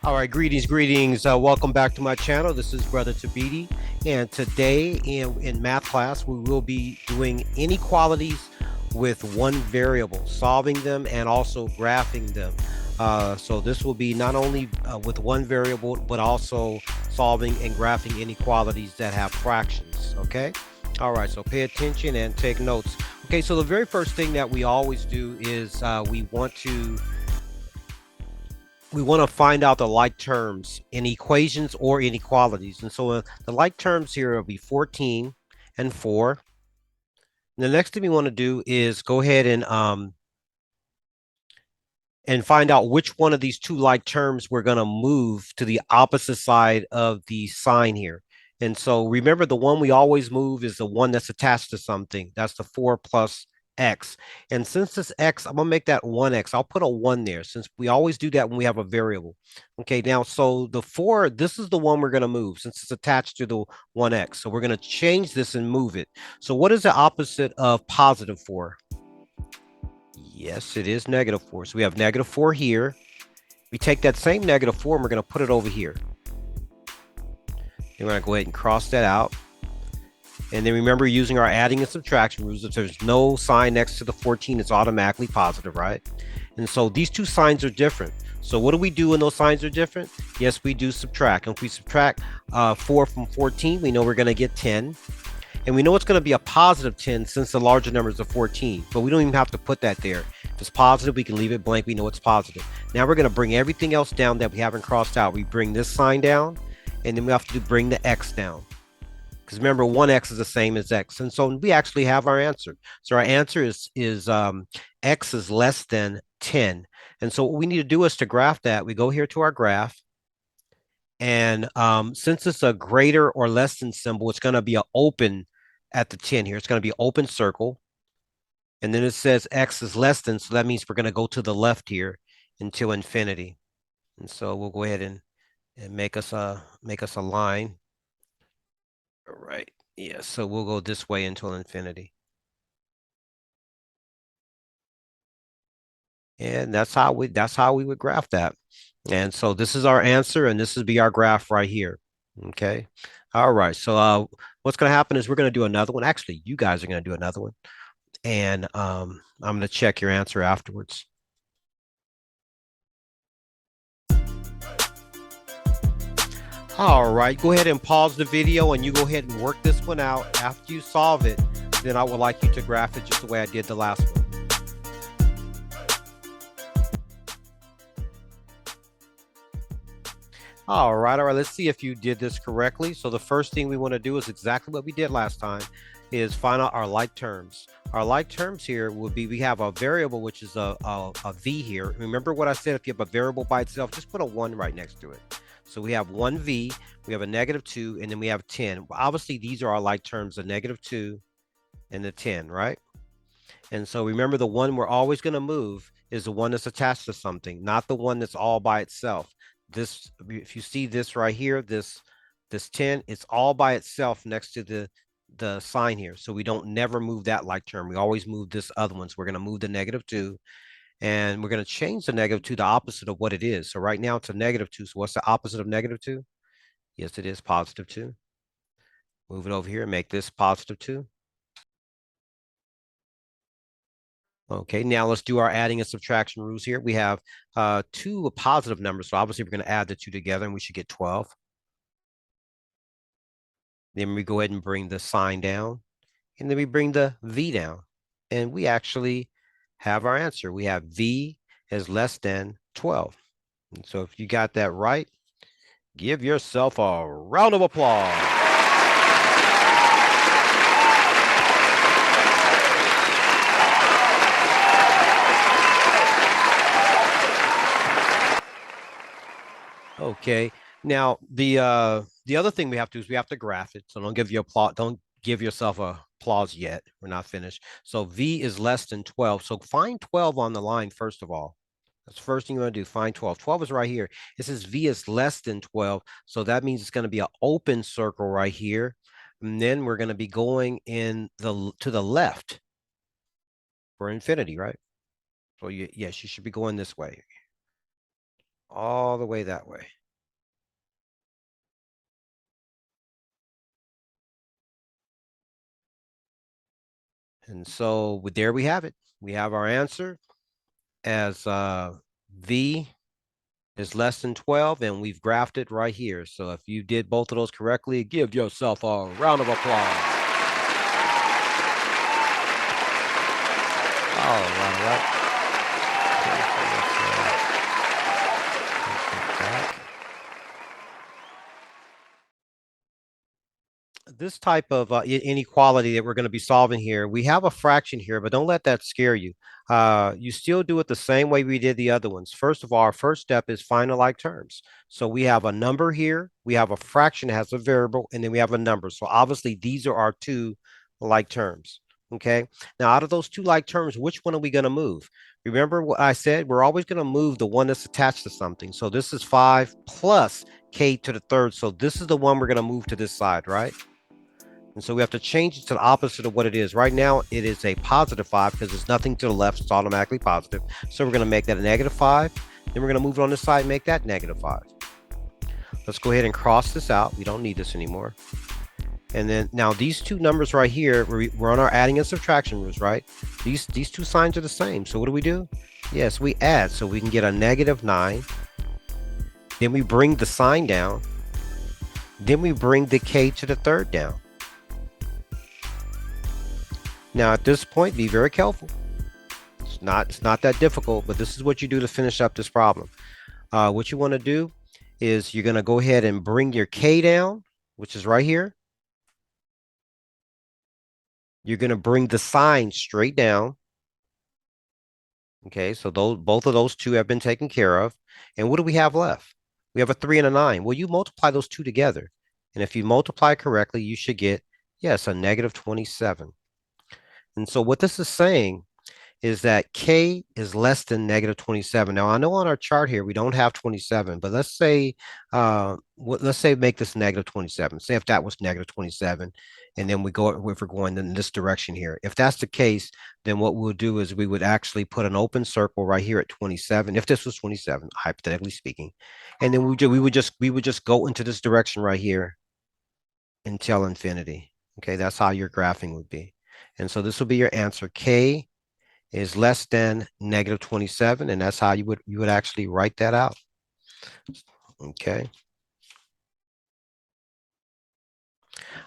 All right, greetings. Welcome back to my channel. This is Brother Thabiti, and today in math class we will be doing inequalities with one variable, solving them and also graphing them. So this will be not only with one variable, but also solving and graphing inequalities that have fractions. Okay. All right. So pay attention and take notes. Okay. So the very first thing that we always do is we want to find out the like terms in equations or inequalities. And so the like terms here will be 14 and 4. And the next thing we want to do is go ahead and find out which one of these two like terms we're going to move to the opposite side of the sign here. And so remember, the one we always move is the one that's attached to something. That's the 4 plus x. And since this x, I'm going to make that 1x. I'll put a 1 there since we always do that when we have a variable. Okay, now, so the 4, this is the one we're going to move since it's attached to the 1x. So we're going to change this and move it. So what is the opposite of positive 4? Yes, it is negative 4. So we have negative 4 here. We take that same negative 4 and we're going to put it over here. And we're going to go ahead and cross that out. And then remember, using our adding and subtraction rules, if there's no sign next to the 14, it's automatically positive, right? And so these two signs are different. So what do we do when those signs are different? Yes, we do subtract. And if we subtract 4 from 14, we know we're going to get 10. And we know it's going to be a positive 10 since the larger number is a 14. But we don't even have to put that there. If it's positive, we can leave it blank. We know it's positive. Now we're going to bring everything else down that we haven't crossed out. We bring this sign down, and then we have to bring the x down. Because remember, 1x is the same as x. And so we actually have our answer. So our answer is x is less than 10. And so what we need to do is to graph that. We go here to our graph. And since it's a greater or less than symbol, it's going to be an open at the 10 here. It's going to be open circle. And then it says x is less than. So that means we're going to go to the left here until infinity. And so we'll go ahead and make us a line. All right. Yeah. So we'll go this way until infinity. And that's how we would graph that. And so this is our answer, and this would be our graph right here. Okay. All right. So what's going to happen is we're going to do another one. Actually, you guys are going to do another one. And I'm going to check your answer afterwards. All right, go ahead and pause the video and you go ahead and work this one out. After you solve it, then I would like you to graph it just the way I did the last one. All right, let's see if you did this correctly. So the first thing we want to do is exactly what we did last time, is find out our like terms. Our like terms here would be, we have a variable, which is a v here. Remember what I said, if you have a variable by itself, just put a 1 right next to it. So we have 1v, we have a -2, and then we have 10. Well, obviously, these are our like terms, the -2 and the 10, right? And so remember, the one we're always going to move is the one that's attached to something, not the one that's all by itself. This, if you see this right here, this 10, it's all by itself next to the sign here. So we don't never move that like term. We always move this other one. So we're going to move the -2. And we're going to change the -2 the opposite of what it is. So right now it's a -2. So what's the opposite of -2? Yes, it is +2. Move it over here and make this +2. Okay, now let's do our adding and subtraction rules here. We have two positive numbers. So obviously we're going to add the two together and we should get 12. Then we go ahead and bring the sign down. And then we bring the v down. And we actually have our answer. We have v is less than 12. And so if you got that right, give yourself a round of applause. Okay. Now the other thing we have to do is we have to graph it. So don't give yourself a applause yet. We're not finished. So v is less than 12. So find 12 on the line first of all. That's the first thing you want to do. Find 12. 12 is right here. It says v is less than 12. So that means it's going to be an open circle right here. And then we're going to be going to the left for infinity, right? So yes, you should be going this way. All the way that way. And so there we have it. We have our answer as V is less than 12, and we've graphed it right here. So if you did both of those correctly, give yourself a round of applause. All right. This type of inequality that we're going to be solving here, we have a fraction here, but don't let that scare you. You still do it the same way we did the other ones. First of all, our first step is find alike terms. So we have a number here, we have a fraction that has a variable, and then we have a number. So obviously these are our two like terms. Okay. Now out of those two like terms, which one are we going to move? Remember what I said? We're always going to move the one that's attached to something. So this is 5 plus k to the third. So this is the one we're going to move to this side, right? And so we have to change it to the opposite of what it is. Right now, it is a positive 5 because there's nothing to the left. It's automatically positive. So we're going to make that a negative 5. Then we're going to move it on this side and make that negative 5. Let's go ahead and cross this out. We don't need this anymore. And then now these two numbers right here, we're on our adding and subtraction rules, right? These two signs are the same. So what do? Yes, we add. So we can get a negative 9. Then we bring the sign down. Then we bring the k to the third down. Now at this point, be very careful. It's not that difficult, but this is what you do to finish up this problem. What you want to do is you're going to go ahead and bring your k down, which is right here. You're going to bring the sign straight down. Okay, so both of those two have been taken care of. And what do we have left? We have a 3 and a 9. Well, you multiply those two together. And if you multiply correctly, you should get, yes, a negative 27. And so what this is saying is that k is less than negative 27. Now, I know on our chart here, we don't have 27, but let's say make this negative 27. Say if that was negative 27, and then if we're going in this direction here. If that's the case, then what we'll do is we would actually put an open circle right here at 27, if this was 27, hypothetically speaking. And then we would just go into this direction right here until infinity. Okay, that's how your graphing would be. And so this will be your answer. K is less than negative 27, and that's how you would actually write that out. Okay.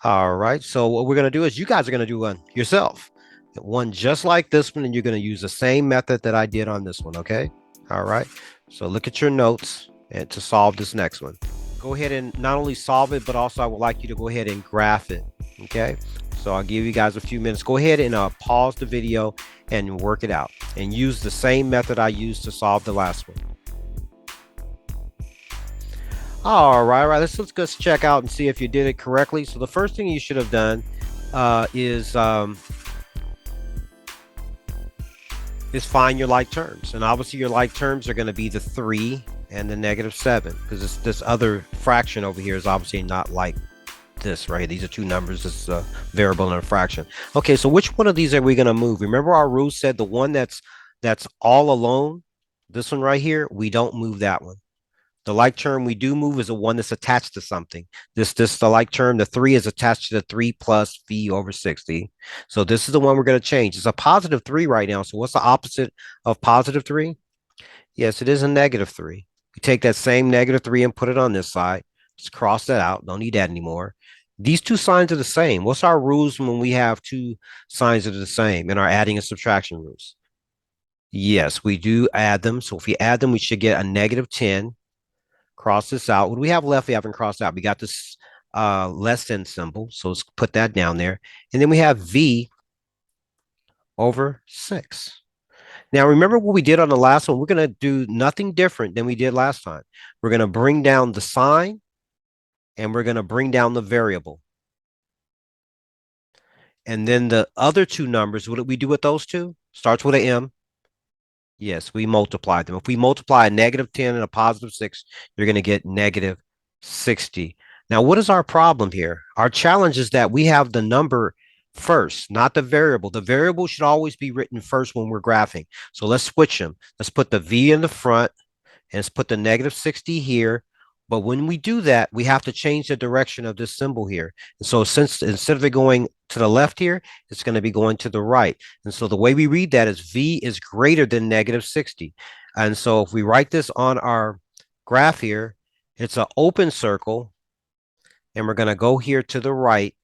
All right. So what we're going to do is you guys are going to do one yourself. One just like this one, and you're going to use the same method that I did on this one. Okay. All right. So look at your notes and to solve this next one. Go ahead and not only solve it, but also I would like you to go ahead and graph it. Okay. So I'll give you guys a few minutes. Go ahead and pause the video and work it out and use the same method I used to solve the last one. All right. Let's just check out and see if you did it correctly. So the first thing you should have done is find your like terms. And obviously your like terms are going to be the 3 and the negative 7, because this other fraction over here is obviously not like this, right? These are two numbers. It's a variable and a fraction. Okay, so which one of these are we going to move? Remember our rule said the one that's all alone, this one right here, we don't move that one. The like term we do move is the one that's attached to something. The like term, the 3 is attached to the 3 plus v over 60. So this is the one we're going to change. It's a positive 3 right now. So what's the opposite of positive 3? Yes, it is a negative 3. We take that same negative 3 and put it on this side. Just cross that out. Don't need that anymore. These two signs are the same. What's our rules when we have two signs that are the same in our adding and subtraction rules? Yes, we do add them. So if we add them, we should get a negative 10. Cross this out. What do we have left? We haven't crossed out. We got this less than symbol. So let's put that down there. And then we have v over 6. Now, remember what we did on the last one? We're going to do nothing different than we did last time. We're going to bring down the sign, and we're going to bring down the variable. And then the other two numbers, what did we do with those two? Starts with an M. Yes, we multiply them. If we multiply a negative 10 and a positive 6, you're going to get negative 60. Now, what is our problem here? Our challenge is that we have the number first, not the variable. The variable should always be written first when we're graphing. So let's switch them. Let's put the V in the front, and let's put the negative 60 here. But when we do that, we have to change the direction of this symbol here. And so since instead of it going to the left here, it's going to be going to the right. And so the way we read that is V is greater than negative 60. And so if we write this on our graph here, it's an open circle. And we're going to go here to the right.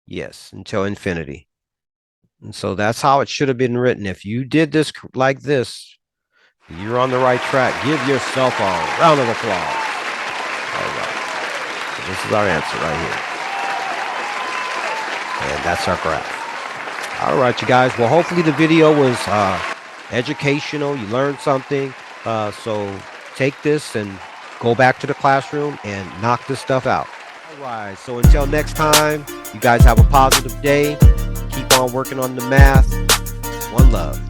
Yes, until infinity. And so that's how it should have been written. If you did this like this, you're on the right track. Give yourself a round of applause. All right. So this is our answer right here. And that's our graph. All right, you guys. Well, hopefully the video was educational. You learned something. So take this and go back to the classroom and knock this stuff out. All right. So until next time, you guys have a positive day. Keep on working on the math. One love.